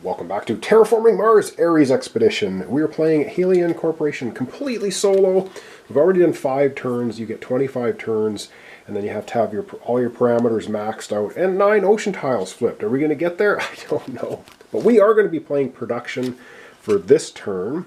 Welcome back to Terraforming Mars Ares Expedition. We are playing Helion Corporation completely solo. We've already done 5 turns. You get 25 turns, and then you have to have all your parameters maxed out and 9 ocean tiles flipped. Are we going to get there? I don't know. But we are going to be playing production for this turn.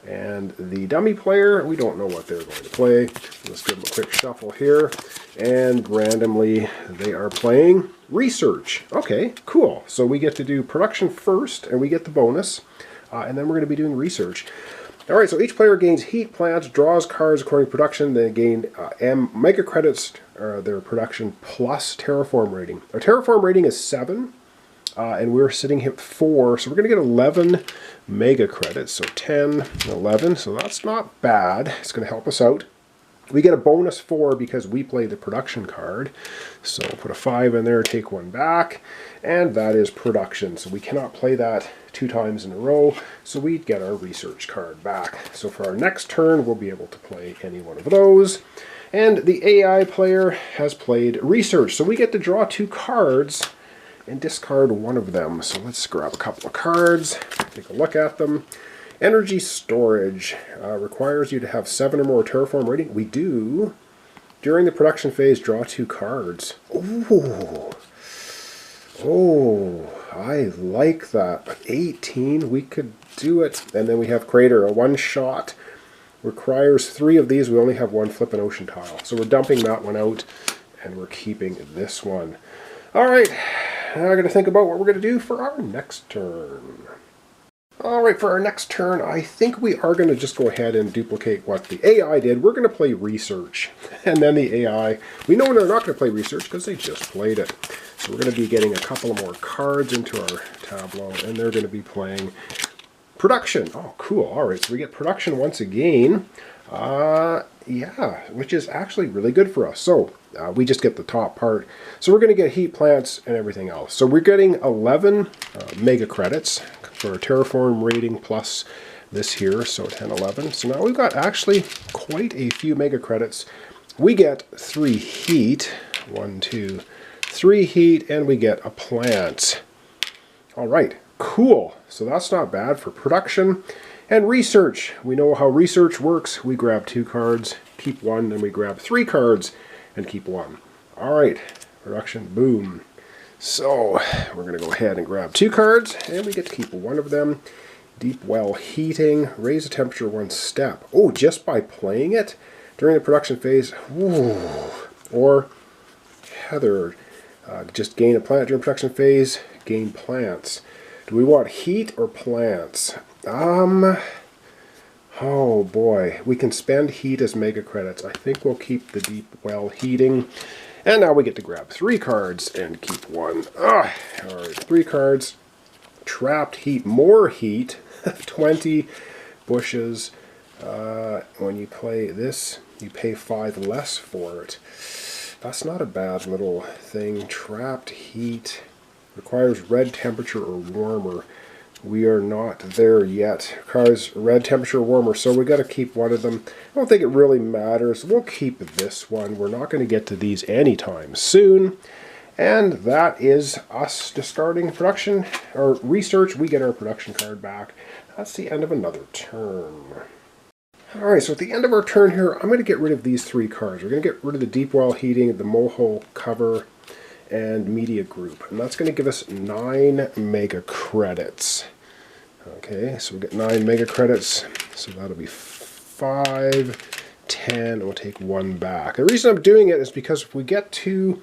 And the dummy player, we don't know what they're going to play. Let's give them a quick shuffle here. And randomly, they are playing research. Okay, cool. So we get to do production first, and we get the bonus. And then we're going to be doing research. All right, so each player gains heat plants, draws cards according to production. They gain mega credits, their production, plus terraform rating. Our terraform rating is 7. And we're sitting here at 4, so we're going to get 11 mega credits, so 10, 11, so that's not bad. It's going to help us out. We get a bonus 4 because we play the production card, so put a 5 in there, take 1 back, and that is production. So we cannot play that 2 times in a row, so we get our research card back. So for our next turn, we'll be able to play any one of those. And the AI player has played research, so we get to draw 2 cards and discard 1 of them. So let's grab a couple of cards, take a look at them. Energy storage requires you to have 7 or more terraform rating. We do. During the production phase, draw 2 cards. Ooh. Oh, I like that. 18, we could do it. And then we have Crater, a 1-shot. Requires 3 of these. We only have 1 flip and ocean tile. So we're dumping that one out, and we're keeping this one. All right. Now I got to think about what we're going to do for our next turn. Alright, for our next turn, I think we are going to just go ahead and duplicate what the AI did. We're going to play research. And then the AI, we know they're not going to play research because they just played it. So we're going to be getting a couple more cards into our tableau, and they're going to be playing production. Oh, cool. Alright, so we get production once again. Yeah, which is actually really good for us. So we just get the top part. So we're going to get heat plants and everything else. So we're getting 11 mega credits for a terraform rating plus this here. So 10, 11. So now we've got actually quite a few mega credits. We get 3 heat. 1, 2, 3 heat, and we get a plant. All right, cool. So that's not bad for production. And research, we know how research works. We grab 2 cards, keep 1, then we grab 3 cards and keep 1. All right, production, boom. So we're going to go ahead and grab 2 cards, and we get to keep 1 of them. Deep well heating, raise the temperature 1 step. Oh, just by playing it during the production phase. Ooh. Or Heather, just gain a plant during production phase, gain plants. Do we want heat or plants? Oh boy, we can spend heat as mega credits. I think we'll keep the deep well heating. And now we get to grab 3 cards and keep 1. Alright, 3 cards. Trapped heat, more heat, 20 bushes. When you play this, you pay 5 less for it. That's not a bad little thing. Trapped heat requires red temperature or warmer. We are not there yet. Requires red temperature or warmer, so we got to keep 1 of them. I don't think it really matters. We'll keep this one. We're not going to get to these anytime soon. And that is us discarding production or research. We get our production card back. That's the end of another turn. Alright, so at the end of our turn here, I'm going to get rid of these 3 cards. We're going to get rid of the deep well heating, the moho cover, and media group. And that's going to give us 9 mega credits. Okay, so we get 9 mega credits. So that'll be 5, 10, and we'll take 1 back. The reason I'm doing it is because if we get to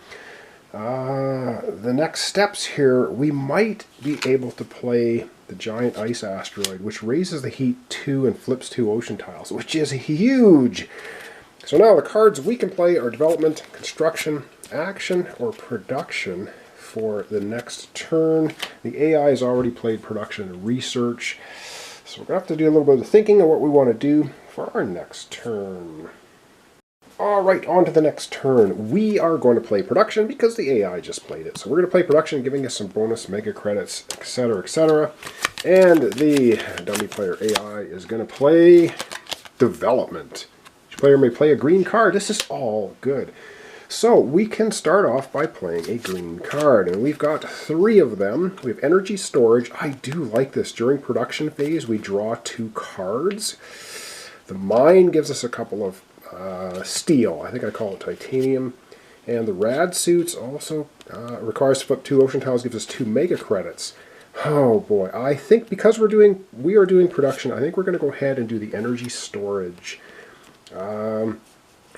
the next steps here, we might be able to play the giant ice asteroid, which raises the heat 2 and flips 2 ocean tiles, which is huge. So now the cards we can play are development, construction, action, or production for the next turn. The AI has already played production and research. So we're going to have to do a little bit of thinking of what we want to do for our next turn. Alright, on to the next turn. We are going to play production because the AI just played it. So we're going to play production, giving us some bonus mega credits, etc., etc. And the dummy player AI is going to play development. Each player may play a green card. This is all good. So we can start off by playing a green card, and we've got 3 of them. We have energy storage. I do like this. During production phase, we draw 2 cards. The mine gives us a couple of steel. I think I call it titanium. And the rad suits also requires to flip 2 ocean tiles, gives us 2 mega credits. Oh boy, I think because we are doing production, I think we're going to go ahead and do the energy storage.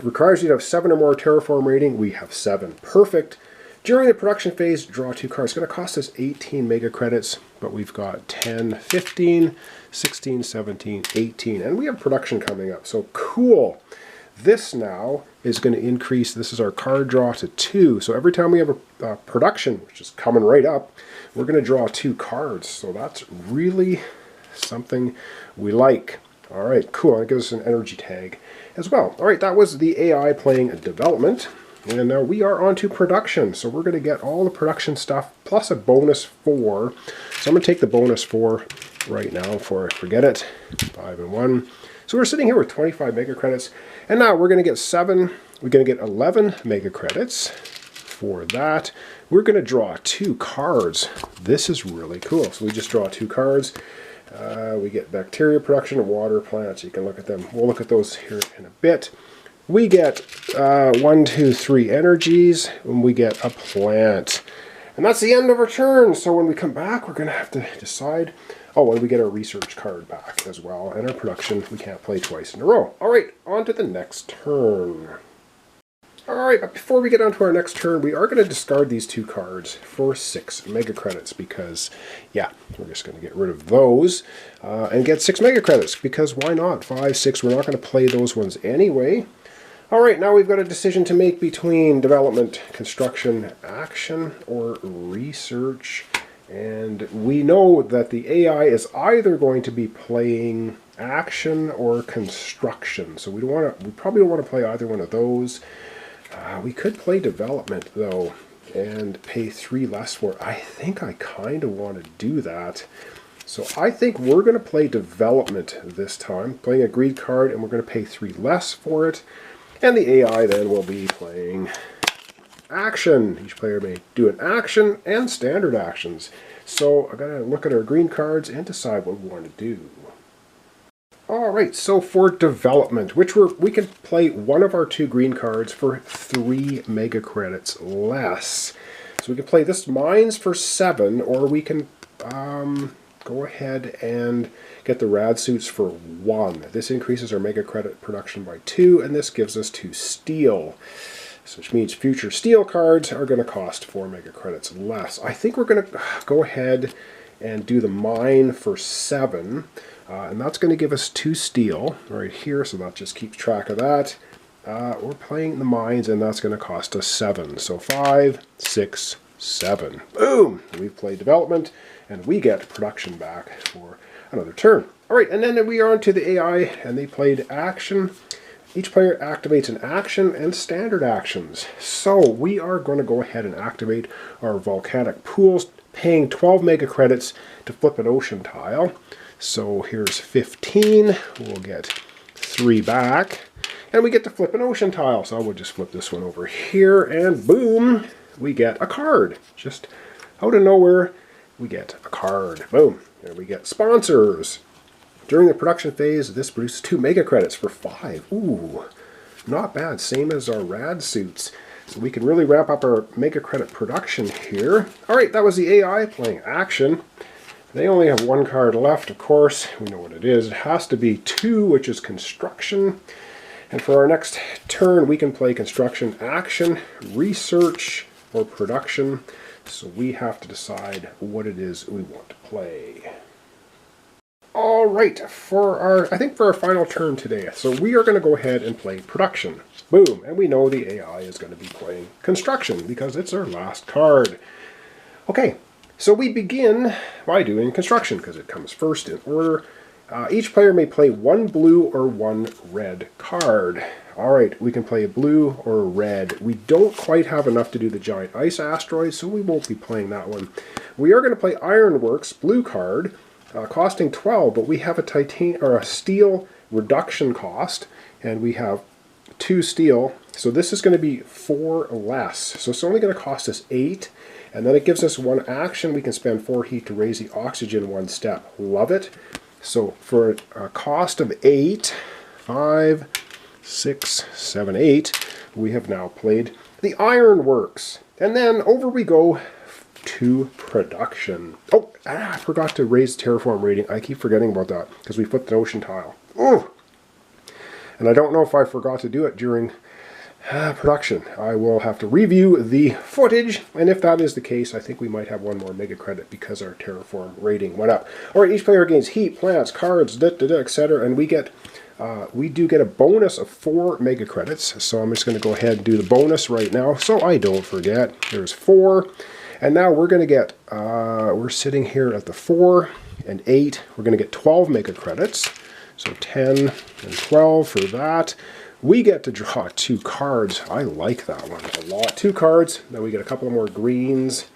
Requires you to have 7 or more terraform rating. We have 7. Perfect. During the production phase, draw 2 cards. It's going to cost us 18 mega credits, but we've got 10, 15, 16, 17, 18, and we have production coming up. So cool. This now is going to increase. This is our card draw to 2. So every time we have a production, which is coming right up, we're going to draw 2 cards. So that's really something we like. All right, cool. That gives us an energy tag as well. All right, that was the AI playing development. And now we are on to production. So we're going to get all the production stuff plus a bonus 4. So I'm going to take the bonus 4 right now before I forget it. 5 and 1. So we're sitting here with 25 mega credits. And now we're going to get 7. We're going to get 11 mega credits for that. We're going to draw 2 cards. This is really cool. So we just draw 2 cards. We get bacteria production, water plants. You can look at them. We'll look at those here in a bit. We get 1, 2, 3 energies, and we get a plant. And that's the end of our turn. So when we come back, we're going to have to decide. Oh, and we get our research card back as well. And our production, we can't play twice in a row. All right, on to the next turn. All right, but before we get on to our next turn, we are going to discard these 2 cards for 6 mega credits because, yeah, we're just going to get rid of those and get 6 mega credits because why not? 5, 6, we're not going to play those ones anyway. All right, now we've got a decision to make between development, construction, action, or research. And we know that the AI is either going to be playing action or construction. So we probably don't want to play either one of those. We could play development, though, and pay 3 less for it. I think I kind of want to do that. So I think we're going to play development this time, playing a greed card, and we're going to pay 3 less for it. And the AI then will be playing action. Each player may do an action and standard actions. So I've got to look at our green cards and decide what we want to do. Alright, so for development, we can play one of our 2 green cards for 3 mega credits less. So we can play this mines for 7, or we can go ahead and get the rad suits for 1. This increases our mega credit production by 2, and this gives us 2 steel. So which means future steel cards are going to cost 4 mega credits less. I think we're going to go ahead and do the mine for 7. And that's going to give us 2 steel right here, so that just keeps track of that. We're playing the mines, and that's going to cost us 7. So 5, 6, 7. Boom! We've played development, and we get production back for another turn. All right, and then we are on to the AI, and they played action. Each player activates an action and standard actions. So we are going to go ahead and activate our volcanic pools, paying 12 mega credits to flip an ocean tile. So here's 15, we'll get 3 back, and we get to flip an ocean tile. So we'll just flip this one over here, and boom, we get a card. Just out of nowhere, we get a card. Boom, and we get sponsors. During the production phase, this produces 2 mega credits for 5. Ooh, not bad, same as our rad suits. So we can really ramp up our mega credit production here. All right, that was the AI playing action. They only have 1 card left, of course. We know what it is. It has to be 2, which is construction. And for our next turn, we can play construction, action, research, or production. So we have to decide what it is we want to play. All right, I think for our final turn today, so we are going to go ahead and play production. Boom, and we know the AI is going to be playing construction because it's our last card. Okay. So we begin by doing construction because it comes first in order. Each player may play 1 blue or 1 red card. Alright, we can play a blue or a red. We don't quite have enough to do the giant ice asteroid, so we won't be playing that one. We are going to play Ironworks, blue card, costing 12, but we have a steel reduction cost, and we have 2 steel. So this is going to be 4 less. So it's only going to cost us 8. And then it gives us 1 action. We can spend 4 heat to raise the oxygen 1 step. Love it. So for a cost of 8, 5, 6, 7, 8, we have now played the Ironworks. And then over we go to production. Oh, I forgot to raise the terraform rating. I keep forgetting about that because we flipped the ocean tile. Oh! And I don't know if I forgot to do it during production. I will have to review the footage, and if that is the case, I think we might have 1 more mega credit because our terraform rating went up. Alright, each player gains heat, plants, cards, etc., and we do get a bonus of 4 mega credits. So I'm just going to go ahead and do the bonus right now so I don't forget. There's 4. And now we're going to get, we're sitting here at the 4 and 8. We're going to get 12 mega credits. So 10 and 12 for that. We get to draw 2 cards. I like that one a lot. 2 cards. Then we get a couple more greens.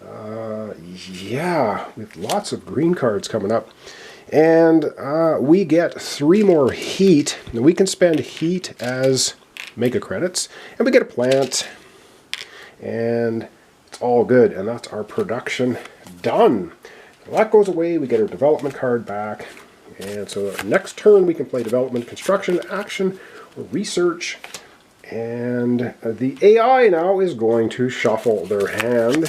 Yeah, we have lots of green cards coming up. And we get 3 more heat. And we can spend heat as mega credits. And we get a plant. And it's all good. And that's our production done. So that goes away. We get our development card back. And so next turn we can play development, construction, action, or research. And the AI now is going to shuffle their hand,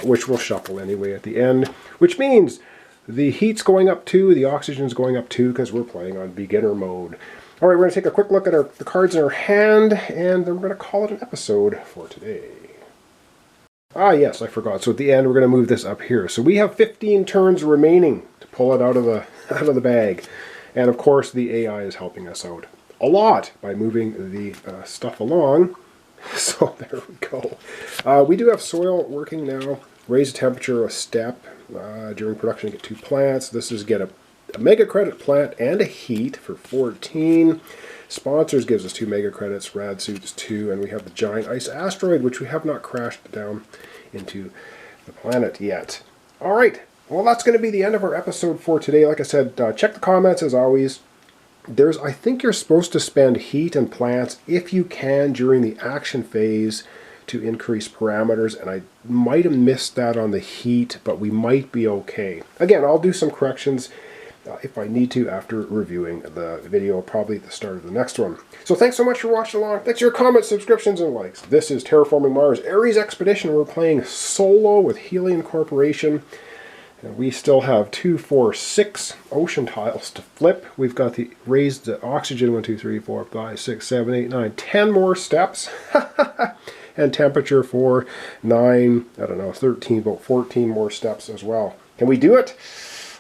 which will shuffle anyway at the end, which means the heat's going up 2, the oxygen's going up 2 because we're playing on beginner mode. All right, we're going to take a quick look at the cards in our hand, and then we're going to call it an episode for today. Ah, yes, I forgot. So at the end, we're going to move this up here. So we have 15 turns remaining to pull it out of the bag. And of course, the AI is helping us out a lot by moving the stuff along. So there we go. We do have soil working now. Raise the temperature a step. During production, get 2 plants. This is get a mega credit plant and a heat for 14. Sponsors gives us 2 mega credits, rad suits 2, and we have the giant ice asteroid, which we have not crashed down into the planet yet. All right, well, that's going to be the end of our episode for today. Like I said, check the comments as always. I think you're supposed to spend heat and plants if you can during the action phase to increase parameters, and I might have missed that on the heat, but we might be okay. Again, I'll do some corrections if I need to after reviewing the video, probably at the start of the next one. So thanks so much for watching along. Thanks for your comments, subscriptions, and likes. This is Terraforming Mars Ares Expedition. We're playing solo with Helion Corporation. And we still have 2, 4, 6 ocean tiles to flip. We've got the raised oxygen 1, 2, 3, 4, 5, 6, 7, 8, 9, 10 more steps. And temperature for 9, I don't know, 13, about 14 more steps as well. Can we do it?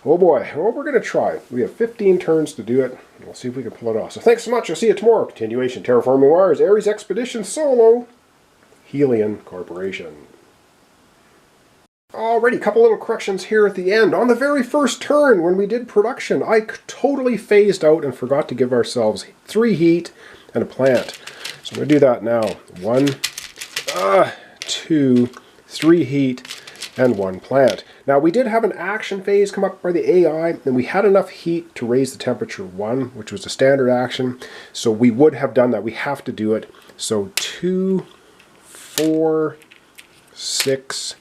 Oh boy, well, we're going to try. We have 15 turns to do it. We'll see if we can pull it off. So thanks so much. I'll see you tomorrow. Continuation, Terraforming Mars, Ares Expedition Solo, Helion Corporation. Alrighty, a couple little corrections here at the end. On the very first turn, when we did production, I totally phased out and forgot to give ourselves 3 heat and a plant. So I'm going to do that now. 1, 2, 3 heat, and 1 plant. Now we did have an action phase come up by the AI, and we had enough heat to raise the temperature 1, which was a standard action. So we would have done that. We have to do it. So 2, 4, 6,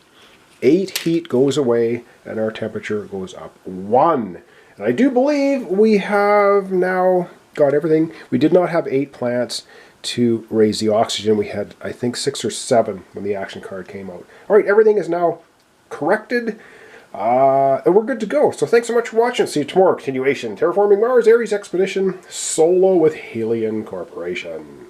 8 heat goes away, and our temperature goes up 1. And I do believe we have now got everything. We did not have 8 plants to raise the oxygen. We had, I think, 6 or 7 when the action card came out. All right, everything is now corrected, and we're good to go. So thanks so much for watching. See you tomorrow. Continuation, Terraforming Mars Ares Expedition Solo with Helion Corporation.